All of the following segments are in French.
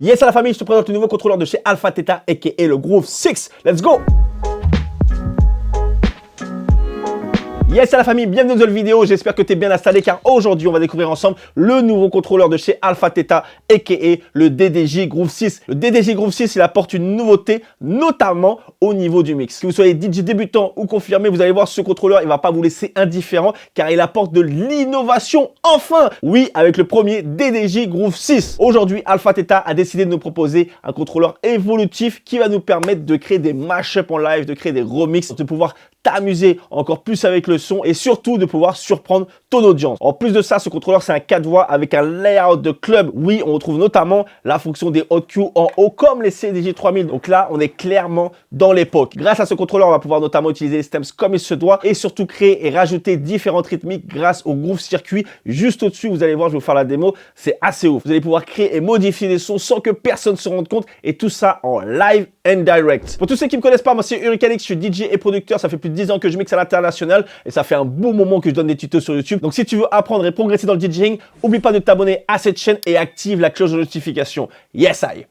Yes à la famille, je te présente le nouveau contrôleur de chez Alpha Theta aka le Groove 6. Let's go! Yes à la famille, bienvenue dans une nouvelle vidéo, j'espère que tu es bien installé car aujourd'hui on va découvrir ensemble le nouveau contrôleur de chez Alpha Theta aka le DDJ Groove 6. Le DDJ Groove 6 il apporte une nouveauté notamment au niveau du mix. Que vous soyez DJ débutant ou confirmé, vous allez voir ce contrôleur il va pas vous laisser indifférent car il apporte de l'innovation enfin. Oui, avec le premier DDJ Groove 6. Aujourd'hui Alpha Theta a décidé de nous proposer un contrôleur évolutif qui va nous permettre de créer des mashups en live, de créer des remixes, de pouvoir t'amuser encore plus avec le son et surtout de pouvoir surprendre ton audience. En plus de ça, ce contrôleur c'est un 4 voix avec un layout de club. Oui, on retrouve notamment la fonction des hot cues en haut comme les CDJ 3000. Donc là, on est clairement dans l'époque. Grâce à ce contrôleur, on va pouvoir notamment utiliser les stems comme il se doit et surtout créer et rajouter différentes rythmiques grâce au groove circuit. Juste au-dessus, vous allez voir, je vais vous faire la démo, c'est assez ouf. Vous allez pouvoir créer et modifier des sons sans que personne se rende compte et tout ça en live and direct. Pour tous ceux qui ne me connaissent pas, moi c'est Hurricanix, je suis DJ et producteur, ça fait plus de 10 ans que je mixe à l'international et ça fait un bon moment que je donne des tutos sur YouTube. Donc si tu veux apprendre et progresser dans le DJing, n'oublie pas de t'abonner à cette chaîne et active la cloche de notification. Yes I.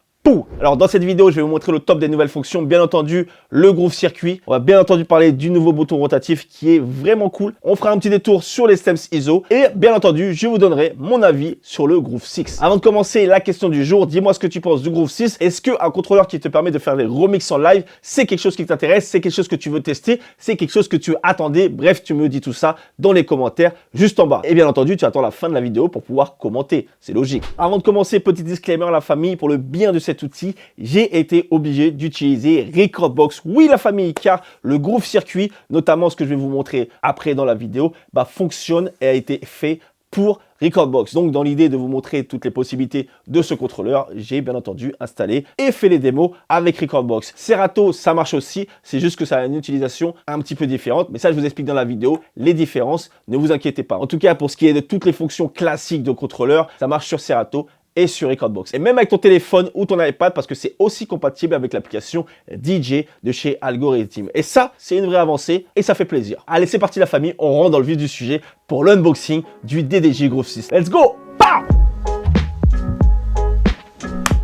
Alors dans cette vidéo, je vais vous montrer le top des nouvelles fonctions, bien entendu le groove circuit. On va bien entendu parler du nouveau bouton rotatif qui est vraiment cool. On fera un petit détour sur les stems ISO et bien entendu, je vous donnerai mon avis sur le Groove 6. Avant de commencer, la question du jour, dis-moi ce que tu penses du Groove 6. Est-ce qu'un contrôleur qui te permet de faire des remixes en live, c'est quelque chose qui t'intéresse, c'est quelque chose que tu veux tester, c'est quelque chose que tu attendais? Bref, tu me dis tout ça dans les commentaires juste en bas. Et bien entendu, tu attends la fin de la vidéo pour pouvoir commenter. C'est logique. Avant de commencer, petit disclaimer la famille, pour le bien de cet outil, j'ai été obligé d'utiliser Rekordbox. Oui la famille, car le groove circuit, notamment ce que je vais vous montrer après dans la vidéo, fonctionne et a été fait pour Rekordbox. Donc dans l'idée de vous montrer toutes les possibilités de ce contrôleur, j'ai bien entendu installé et fait les démos avec Rekordbox. Serato, ça marche aussi, c'est juste que ça a une utilisation un petit peu différente, mais ça je vous explique dans la vidéo, les différences, ne vous inquiétez pas. En tout cas, pour ce qui est de toutes les fonctions classiques de contrôleur, ça marche sur Serato et sur Rekordbox. Et même avec ton téléphone ou ton iPad, parce que c'est aussi compatible avec l'application DJ de chez Algorithm. Et ça, c'est une vraie avancée et ça fait plaisir. Allez, c'est parti la famille, on rentre dans le vif du sujet pour l'unboxing du DDJ Groove 6. Let's go! Pow!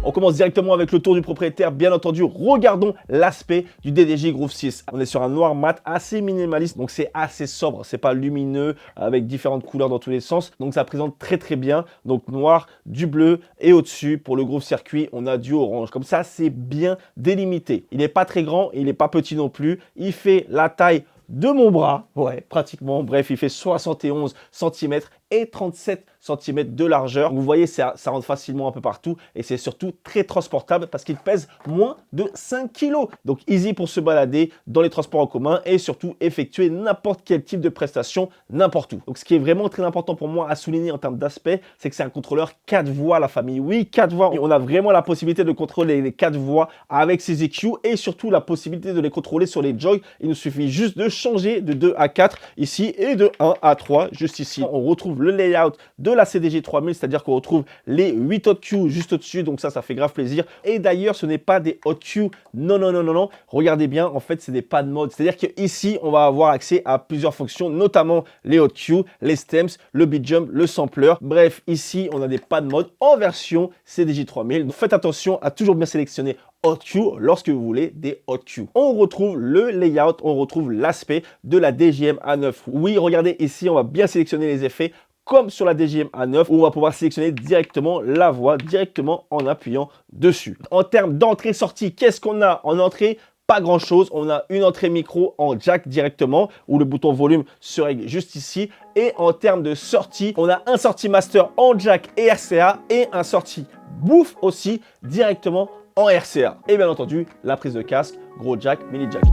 On commence directement avec le tour du propriétaire. Bien entendu, regardons l'aspect du DDJ Groove 6. On est sur un noir mat assez minimaliste, donc c'est assez sobre. C'est pas lumineux avec différentes couleurs dans tous les sens. Donc ça présente très très bien. Donc noir, du bleu et au-dessus, pour le Groove circuit, on a du orange. Comme ça, c'est bien délimité. Il n'est pas très grand, il n'est pas petit non plus. Il fait la taille de mon bras, ouais, pratiquement. Bref, il fait 71 cm et 37 cm de largeur. Vous voyez, ça rentre facilement un peu partout et c'est surtout très transportable parce qu'il pèse moins de 5 kg. Donc easy pour se balader dans les transports en commun et surtout effectuer n'importe quel type de prestation n'importe où. Donc ce qui est vraiment très important pour moi à souligner en termes d'aspect, c'est que c'est un contrôleur 4 voix la famille. Oui, 4 voix. On a vraiment la possibilité de contrôler les 4 voix avec ses EQ et surtout la possibilité de les contrôler sur les jogs. Il nous suffit juste de changer de 2 à 4 ici et de 1 à 3 juste ici. On retrouve le layout de la CDJ 3000, c'est-à-dire qu'on retrouve les 8 hot cues juste au-dessus, donc ça fait grave plaisir. Et d'ailleurs, ce n'est pas des hot cues, non. Regardez bien, en fait, c'est des pad mode, c'est-à-dire qu'ici, on va avoir accès à plusieurs fonctions, notamment les hot cues, les stems, le beat jump, le sampler. Bref, ici, on a des pad mode en version CDJ 3000. Donc, faites attention à toujours bien sélectionner hot cue lorsque vous voulez des hot cues. On retrouve le layout, on retrouve l'aspect de la DJM A9. Oui, regardez ici, on va bien sélectionner les effets comme sur la DJM A9 où on va pouvoir sélectionner directement la voix, directement en appuyant dessus. En termes d'entrée-sortie, qu'est-ce qu'on a en entrée? Pas grand chose, on a une entrée micro en jack directement où le bouton volume se règle juste ici. Et en termes de sortie, on a un sortie master en jack et RCA et un sortie bouffe aussi directement en RCA. Et bien entendu, la prise de casque, gros jack, mini jack.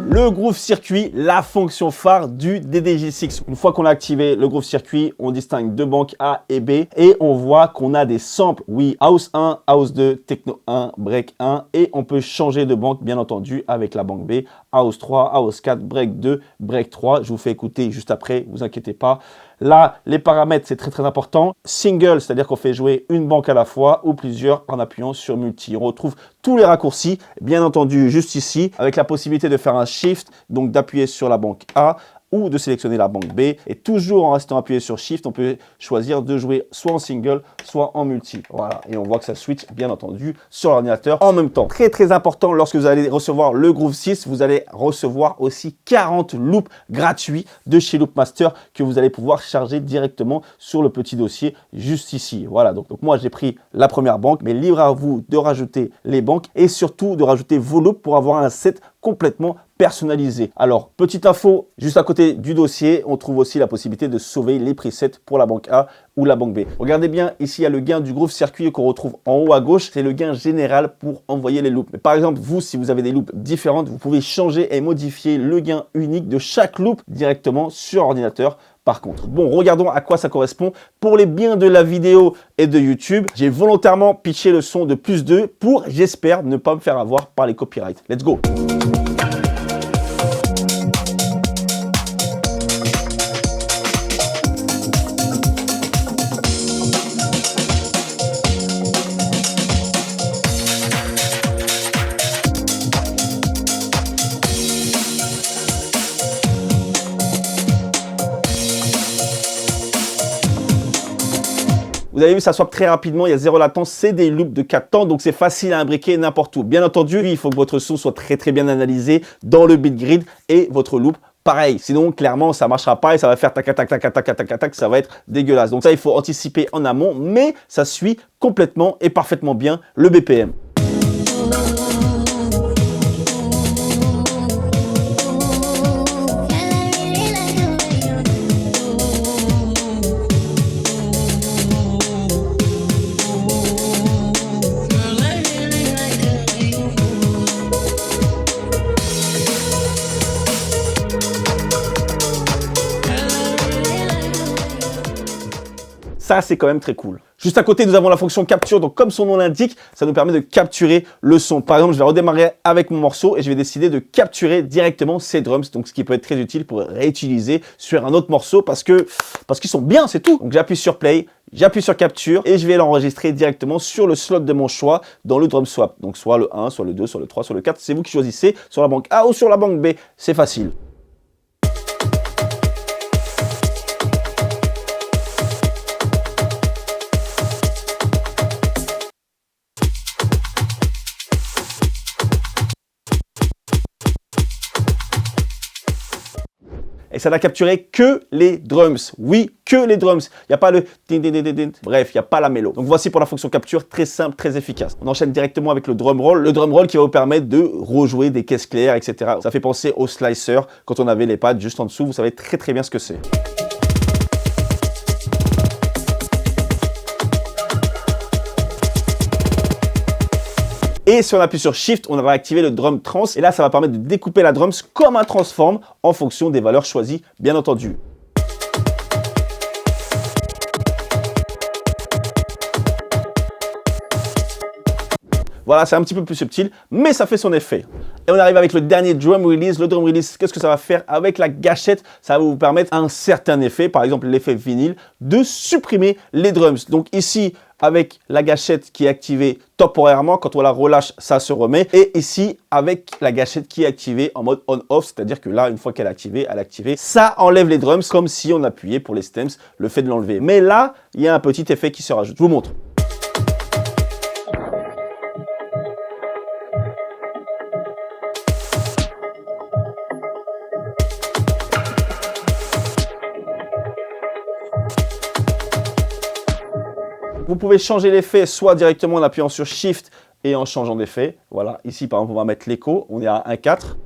Le Groove circuit, la fonction phare du DDJ6. Une fois qu'on a activé le Groove circuit, on distingue deux banques A et B et on voit qu'on a des samples. Oui, House 1, House 2, Techno 1, Break 1 et on peut changer de banque bien entendu avec la banque B. House 3, House 4, Break 2, Break 3. Je vous fais écouter juste après, vous inquiétez pas. Là, les paramètres, c'est très important. Single, c'est-à-dire qu'on fait jouer une banque à la fois ou plusieurs en appuyant sur multi. On retrouve tous les raccourcis, bien entendu, juste ici, avec la possibilité de faire un shift, donc d'appuyer sur la banque A, ou de sélectionner la banque B. Et toujours en restant appuyé sur Shift, on peut choisir de jouer soit en single, soit en multi. Voilà, et on voit que ça switch bien entendu sur l'ordinateur en même temps. Très très important, lorsque vous allez recevoir le Groove 6, vous allez recevoir aussi 40 loops gratuits de chez Loopmaster que vous allez pouvoir charger directement sur le petit dossier juste ici. Voilà, donc moi j'ai pris la première banque, mais libre à vous de rajouter les banques et surtout de rajouter vos loops pour avoir un set complètement personnalisé. Alors, petite info, juste à côté du dossier, on trouve aussi la possibilité de sauver les presets pour la banque A ou la banque B. Regardez bien, ici, il y a le gain du Groove Circuit qu'on retrouve en haut à gauche. C'est le gain général pour envoyer les loops. Mais par exemple, vous, si vous avez des loops différentes, vous pouvez changer et modifier le gain unique de chaque loop directement sur ordinateur. Par contre, bon, regardons à quoi ça correspond. Pour les biens de la vidéo et de YouTube, j'ai volontairement pitché le son de +2 pour, j'espère, ne pas me faire avoir par les copyrights. Let's go! Vous avez vu, ça swap très rapidement, il y a 0 latence, c'est des loops de 4 temps, donc c'est facile à imbriquer n'importe où. Bien entendu, il faut que votre son soit très bien analysé dans le beat grid et votre loop pareil. Sinon, clairement, ça ne marchera pas et ça va faire tac, tac, tac, tac, tac, tac, tac, tac, ça va être dégueulasse. Donc ça, il faut anticiper en amont, mais ça suit complètement et parfaitement bien le BPM. Ça, c'est quand même très cool. Juste à côté, nous avons la fonction capture. Donc, comme son nom l'indique, ça nous permet de capturer le son. Par exemple, je vais redémarrer avec mon morceau et je vais décider de capturer directement ces drums. Donc, ce qui peut être très utile pour réutiliser sur un autre morceau parce qu'ils sont bien, c'est tout. Donc, j'appuie sur play, j'appuie sur capture et je vais l'enregistrer directement sur le slot de mon choix dans le drum swap. Donc, soit le 1, soit le 2, soit le 3, soit le 4. C'est vous qui choisissez sur la banque A ou sur la banque B. C'est facile. Et ça n'a capturé que les drums. Oui, que les drums. Il n'y a pas le din, din, din, din. Bref, il n'y a pas la mélo. Donc voici pour la fonction capture, très simple, très efficace. On enchaîne directement avec le drum roll. Le drum roll qui va vous permettre de rejouer des caisses claires, etc. Ça fait penser au slicer quand on avait les pads juste en dessous. Vous savez très bien ce que c'est. Et si on appuie sur Shift, on va activer le drum trans. Et là, ça va permettre de découper la drums comme un transform en fonction des valeurs choisies, bien entendu. Voilà, c'est un petit peu plus subtil, mais ça fait son effet. Et on arrive avec le dernier drum release. Le drum release, qu'est-ce que ça va faire avec la gâchette? Ça va vous permettre un certain effet, par exemple l'effet vinyle, de supprimer les drums. Donc ici, avec la gâchette qui est activée temporairement, quand on la relâche, ça se remet. Et ici, avec la gâchette qui est activée en mode on-off, c'est-à-dire que là, une fois qu'elle est activée, ça enlève les drums comme si on appuyait pour les stems, le fait de l'enlever. Mais là, il y a un petit effet qui se rajoute. Je vous montre. Vous pouvez changer l'effet soit directement en appuyant sur Shift et en changeant d'effet. Voilà, ici par exemple on va mettre l'écho, on est à 1,4.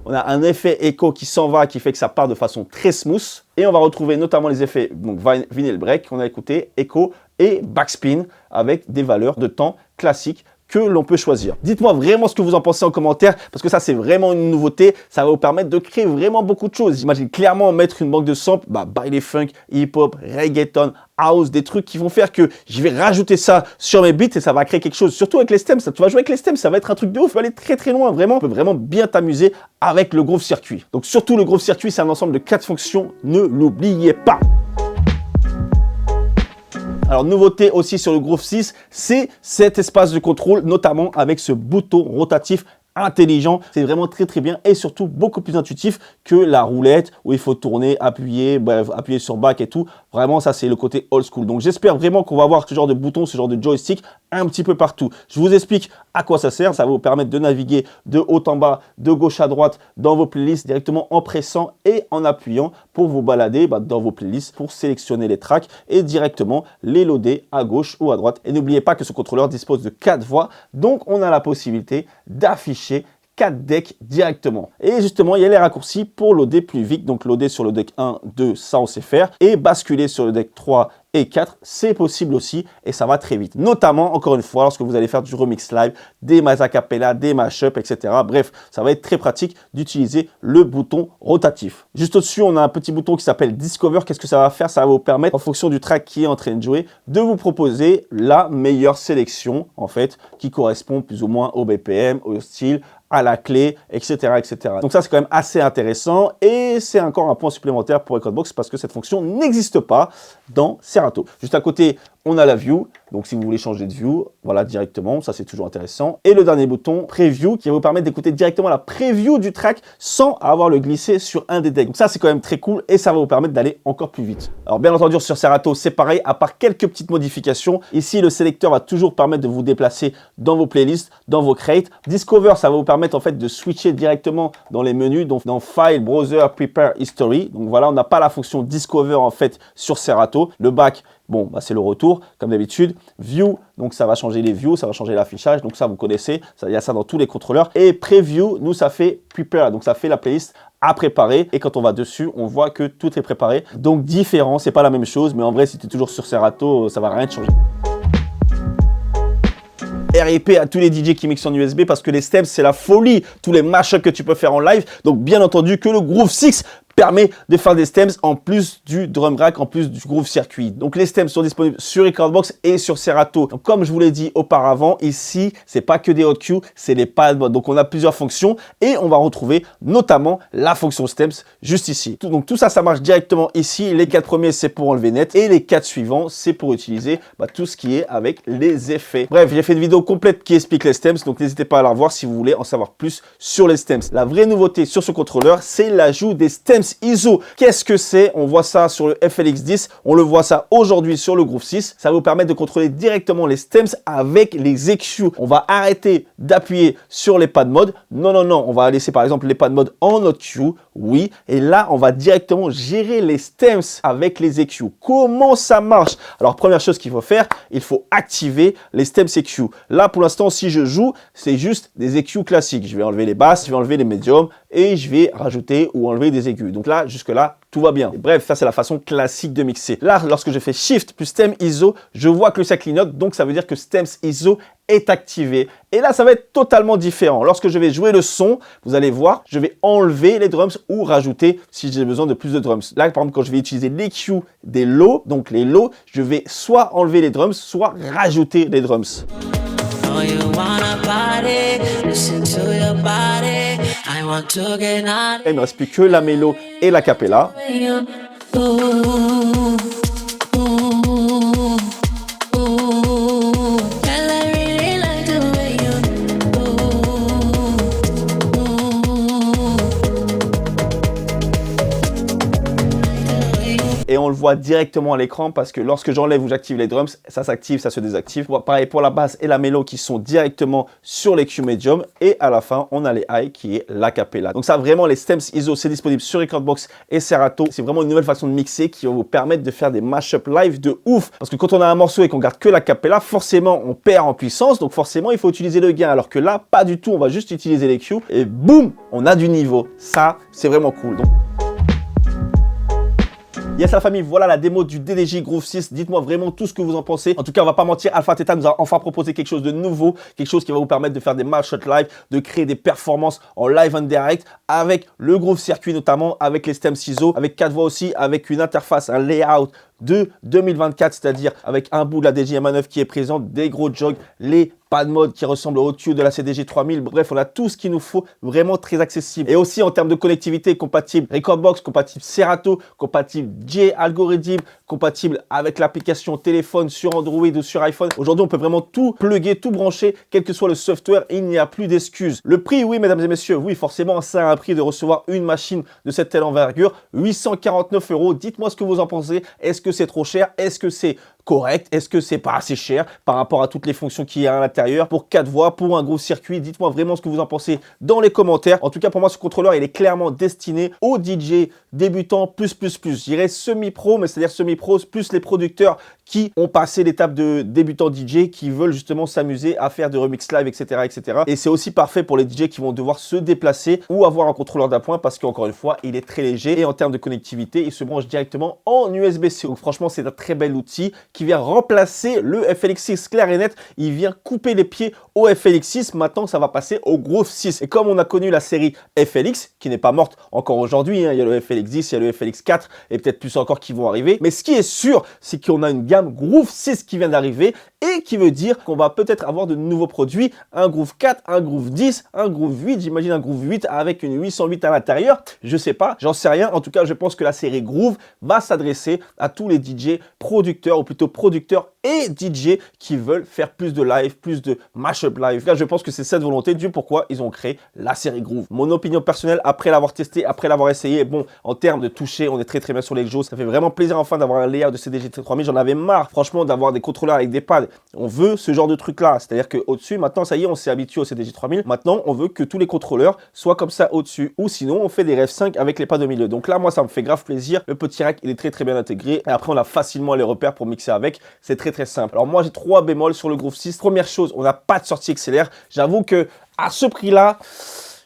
On a un effet écho qui s'en va, qui fait que ça part de façon très smooth. Et on va retrouver notamment les effets donc vinyl break qu'on a écouté, écho et backspin avec des valeurs de temps classiques que l'on peut choisir. Dites-moi vraiment ce que vous en pensez en commentaire, parce que ça, c'est vraiment une nouveauté. Ça va vous permettre de créer vraiment beaucoup de choses. J'imagine clairement mettre une banque de samples, baile funk, hip-hop, reggaeton, house, des trucs qui vont faire que je vais rajouter ça sur mes beats et ça va créer quelque chose. Surtout avec les stems, tu vas jouer avec les stems, ça va être un truc de ouf, tu vas aller très loin, vraiment. Tu peux vraiment bien t'amuser avec le Groove Circuit. Donc surtout, le Groove Circuit, c'est un ensemble de 4 fonctions, ne l'oubliez pas. Alors, nouveauté aussi sur le Groove 6, c'est cet espace de contrôle, notamment avec ce bouton rotatif intelligent. C'est vraiment très très bien et surtout beaucoup plus intuitif que la roulette où il faut tourner, appuyer, bref, appuyer sur back et tout. Vraiment, ça c'est le côté old school. Donc j'espère vraiment qu'on va avoir ce genre de bouton, ce genre de joystick un petit peu partout. Je vous explique à quoi ça sert. Ça va vous permettre de naviguer de haut en bas, de gauche à droite dans vos playlists directement en pressant et en appuyant pour vous balader dans vos playlists pour sélectionner les tracks et directement les loader à gauche ou à droite. Et n'oubliez pas que ce contrôleur dispose de 4 voix, donc on a la possibilité d'afficher 4 decks directement. Et justement, il y a les raccourcis pour loader plus vite. Donc, loader sur le deck 1, 2, ça on sait faire. Et basculer sur le deck 3 et 4, c'est possible aussi et ça va très vite. Notamment, encore une fois, lorsque vous allez faire du remix live, des a cappella, des mashups, etc. Bref, ça va être très pratique d'utiliser le bouton rotatif. Juste au-dessus, on a un petit bouton qui s'appelle Discover. Qu'est-ce que ça va faire? Ça va vous permettre, en fonction du track qui est en train de jouer, de vous proposer la meilleure sélection, en fait, qui correspond plus ou moins au BPM, au style, à la clé, etc., etc. Donc ça, c'est quand même assez intéressant et c'est encore un point supplémentaire pour Recordbox parce que cette fonction n'existe pas dans Serato. Juste à côté, on a la view. Donc, si vous voulez changer de view, voilà, directement, ça c'est toujours intéressant. Et le dernier bouton, preview, qui va vous permettre d'écouter directement la preview du track sans avoir le glisser sur un des decks. Donc ça, c'est quand même très cool et ça va vous permettre d'aller encore plus vite. Alors, bien entendu, sur Serato, c'est pareil, à part quelques petites modifications. Ici, le sélecteur va toujours permettre de vous déplacer dans vos playlists, dans vos crates. Discover, ça va vous permettre en fait de switcher directement dans les menus, donc dans File, Browser, Prepare, History. Donc voilà, on n'a pas la fonction Discover en fait sur Serato. Le back, bon, bah, c'est le retour, comme d'habitude. View, donc ça va changer les views, ça va changer l'affichage. Donc ça, vous connaissez, il y a ça dans tous les contrôleurs. Et Preview, nous, ça fait Prepare, donc ça fait la playlist à préparer. Et quand on va dessus, on voit que tout est préparé. Donc différent, c'est pas la même chose. Mais en vrai, si tu es toujours sur Serato, ça va rien te changer. RIP à tous les DJ qui mixent en USB parce que les stems, c'est la folie. Tous les mashups que tu peux faire en live. Donc, bien entendu, que le Groove 6 permet de faire des stems en plus du drum rack, en plus du groove circuit. Donc les stems sont disponibles sur Recordbox et sur Serato. Donc, comme je vous l'ai dit auparavant, ici, c'est pas que des hot cues, c'est les pad modes. Donc on a plusieurs fonctions et on va retrouver notamment la fonction stems juste ici. Donc tout ça, ça marche directement ici. Les 4 premiers, c'est pour enlever net et les 4 suivants, c'est pour utiliser tout ce qui est avec les effets. Bref, j'ai fait une vidéo complète qui explique les stems, donc n'hésitez pas à la revoir si vous voulez en savoir plus sur les stems. La vraie nouveauté sur ce contrôleur, c'est l'ajout des stems ISO. Qu'est-ce que c'est? On voit ça sur le FLX10, on le voit ça aujourd'hui sur le Groove 6. Ça va vous permettre de contrôler directement les stems avec les EQ. On va arrêter d'appuyer sur les pad mode. Non, non, non, on va laisser par exemple les pad mode en hot cue, oui. Et là, on va directement gérer les stems avec les EQ. Comment ça marche? Alors, première chose qu'il faut faire, il faut activer les stems EQ. Là, pour l'instant, si je joue, c'est juste des EQ classiques. Je vais enlever les basses, je vais enlever les médiums et je vais rajouter ou enlever des aigus. Donc là, jusque-là, tout va bien. Et bref, ça, c'est la façon classique de mixer. Là, lorsque je fais Shift plus Stem ISO, je vois que ça clignote. Donc, ça veut dire que Stems ISO est activé. Et là, ça va être totalement différent. Lorsque je vais jouer le son, vous allez voir, je vais enlever les drums ou rajouter si j'ai besoin de plus de drums. Là, par exemple, quand je vais utiliser l'EQ des lows, donc les lows, je vais soit enlever les drums, soit rajouter les drums. Et il ne reste plus que la mélo et la cappella. Et on le voit directement à l'écran parce que lorsque j'enlève ou j'active les drums, ça s'active, ça se désactive. Pareil pour la basse et la mélo qui sont directement sur les Q medium. Et à la fin, on a les high qui est la cappella. Donc ça, vraiment, les stems ISO, c'est disponible sur Recordbox et Serato. C'est vraiment une nouvelle façon de mixer qui va vous permettre de faire des mashups live de ouf. Parce que quand on a un morceau et qu'on garde que la cappella, forcément, on perd en puissance. Donc forcément, il faut utiliser le gain. Alors que là, pas du tout. On va juste utiliser les Q et boum, on a du niveau. Ça, c'est vraiment cool. Donc, yes la famille, voilà la démo du DDJ Groove 6. Dites-moi vraiment tout ce que vous en pensez. En tout cas, on va pas mentir, Alpha Theta nous a enfin proposé quelque chose de nouveau, quelque chose qui va vous permettre de faire des mashups live, de créer des performances en live and direct avec le Groove Circuit notamment, avec les stems ISO, avec 4 voix aussi, avec une interface, un layout de 2024, c'est-à-dire avec un bout de la DJI-M9 qui est présent, des gros jogs, les pas de mode qui ressemble au tuyau de la CDJ 3000. Bref, on a tout ce qu'il nous faut, vraiment très accessible. Et aussi en termes de connectivité, compatible Recordbox, compatible Serato, compatible J-Algorithm, compatible avec l'application téléphone sur Android ou sur iPhone. Aujourd'hui, on peut vraiment tout plugger, tout brancher, quel que soit le software, il n'y a plus d'excuses. Le prix, oui, mesdames et messieurs, oui, forcément, ça a un prix de recevoir une machine de cette telle envergure, 849 €. Dites-moi ce que vous en pensez. Est-ce que c'est trop cher? Est-ce que c'est correct? Est-ce que c'est pas assez cher par rapport à toutes les fonctions qu'il y a à l'intérieur pour 4 voix, pour un gros circuit? Dites-moi vraiment ce que vous en pensez dans les commentaires. En tout cas, pour moi, ce contrôleur, il est clairement destiné aux DJ débutants plus. Je dirais semi-pro, mais c'est-à-dire semi-pro plus les producteurs qui ont passé l'étape de débutant DJ, qui veulent justement s'amuser à faire de remix live, etc. Et c'est aussi parfait pour les DJ qui vont devoir se déplacer ou avoir un contrôleur d'appoint parce qu'encore une fois, il est très léger et en termes de connectivité, il se branche directement en USB-C. Donc franchement, c'est un très bel outil qui vient remplacer le FLX6 clair et net. Il vient couper les pieds au FLX6. Maintenant, ça va passer au Groove 6. Et comme on a connu la série FLX, qui n'est pas morte encore aujourd'hui, hein, il y a le FLX10, il y a le FLX4 et peut-être plus encore qui vont arriver. Mais ce qui est sûr, c'est qu'on a une gamme Groove 6 qui vient d'arriver et qui veut dire qu'on va peut-être avoir de nouveaux produits. Un Groove 4, un Groove 10, un Groove 8. J'imagine un Groove 8 avec une 808 à l'intérieur. Je sais pas, j'en sais rien. En tout cas, je pense que la série Groove va s'adresser à tous les DJ producteurs ou plutôt producteurs et DJ qui veulent faire plus de live, plus de mashup live. Là, je pense que c'est cette volonté du pourquoi ils ont créé la série Groove. Mon opinion personnelle, après l'avoir testé, après l'avoir essayé, bon, en termes de toucher, on est très bien sur les jeux. Ça fait vraiment plaisir enfin d'avoir un layout de CDJ 3000. J'en avais marre, franchement, d'avoir des contrôleurs avec des pads. On veut ce genre de truc-là. C'est-à-dire qu'au-dessus, maintenant, ça y est, on s'est habitué au CDJ 3000. Maintenant, on veut que tous les contrôleurs soient comme ça au-dessus. Ou sinon, on fait des Rev 5 avec les pads au milieu. Donc là, moi, ça me fait grave plaisir. Le petit rack, il est très bien intégré. Et après, on a facilement les repères pour mixer avec. C'est très simple. Alors moi, j'ai 3 bémols sur le Groove 6. Première chose, on n'a pas de sortie XLR. J'avoue que à ce prix-là,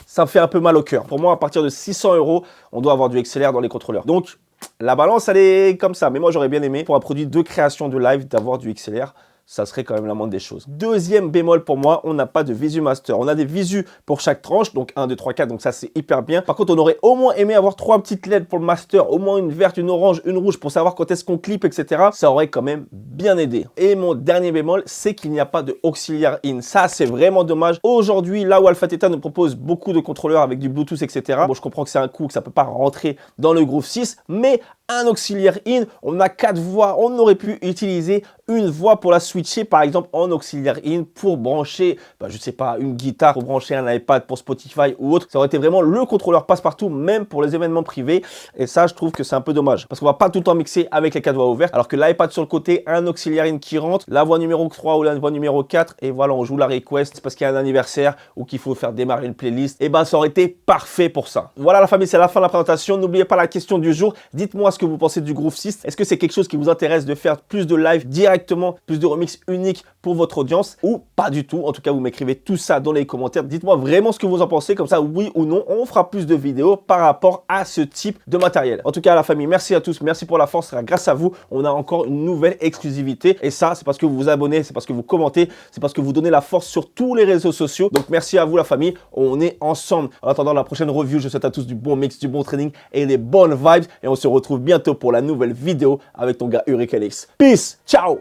ça me fait un peu mal au cœur. Pour moi, à partir de 600 €, on doit avoir du XLR dans les contrôleurs. Donc, la balance, elle est comme ça. Mais moi, j'aurais bien aimé, pour un produit de création de live, d'avoir du XLR. Ça serait quand même la moindre des choses. Deuxième bémol pour moi, on n'a pas de visu master. On a des visus pour chaque tranche, donc 1, 2, 3, 4, donc ça c'est hyper bien. Par contre, on aurait au moins aimé avoir 3 petites LED pour le master, au moins une verte, une orange, une rouge pour savoir quand est-ce qu'on clip, etc. Ça aurait quand même bien aidé. Et mon dernier bémol, c'est qu'il n'y a pas de auxiliaire in. Ça, c'est vraiment dommage. Aujourd'hui, là où Alpha Theta nous propose beaucoup de contrôleurs avec du Bluetooth, etc. Bon, je comprends que c'est un coût, que ça peut pas rentrer dans le Groove 6, mais un auxiliaire in, on a 4 voix, on aurait pu utiliser une voix pour la switcher par exemple en auxiliaire in pour brancher, je sais pas, une guitare, pour brancher un iPad pour Spotify ou autre. Ça aurait été vraiment le contrôleur passe-partout, même pour les événements privés. Et ça, je trouve que c'est un peu dommage parce qu'on va pas tout le temps mixer avec les 4 voix ouvertes, alors que l'iPad sur le côté, un auxiliaire in qui rentre, la voix numéro 3 ou la voix numéro 4, et voilà, on joue la request parce qu'il y a un anniversaire ou qu'il faut faire démarrer une playlist. Et ça aurait été parfait pour ça. Voilà la famille, c'est la fin de la présentation. N'oubliez pas la question du jour. Dites-moi ce que vous pensez du Groove 6. Est-ce que c'est quelque chose qui vous intéresse de faire plus de live directement, plus de remix unique pour votre audience ou pas du tout? En tout cas, vous m'écrivez tout ça dans les commentaires. Dites-moi vraiment ce que vous en pensez. Comme ça, oui ou non, on fera plus de vidéos par rapport à ce type de matériel. En tout cas, la famille, merci à tous. Merci pour la force. Grâce à vous, on a encore une nouvelle exclusivité. Et ça, c'est parce que vous vous abonnez, c'est parce que vous commentez, c'est parce que vous donnez la force sur tous les réseaux sociaux. Donc, merci à vous, la famille. On est ensemble. En attendant la prochaine review, je souhaite à tous du bon mix, du bon training et des bonnes vibes. Et on se retrouve bientôt pour la nouvelle vidéo avec ton gars Urikelix. Peace, ciao!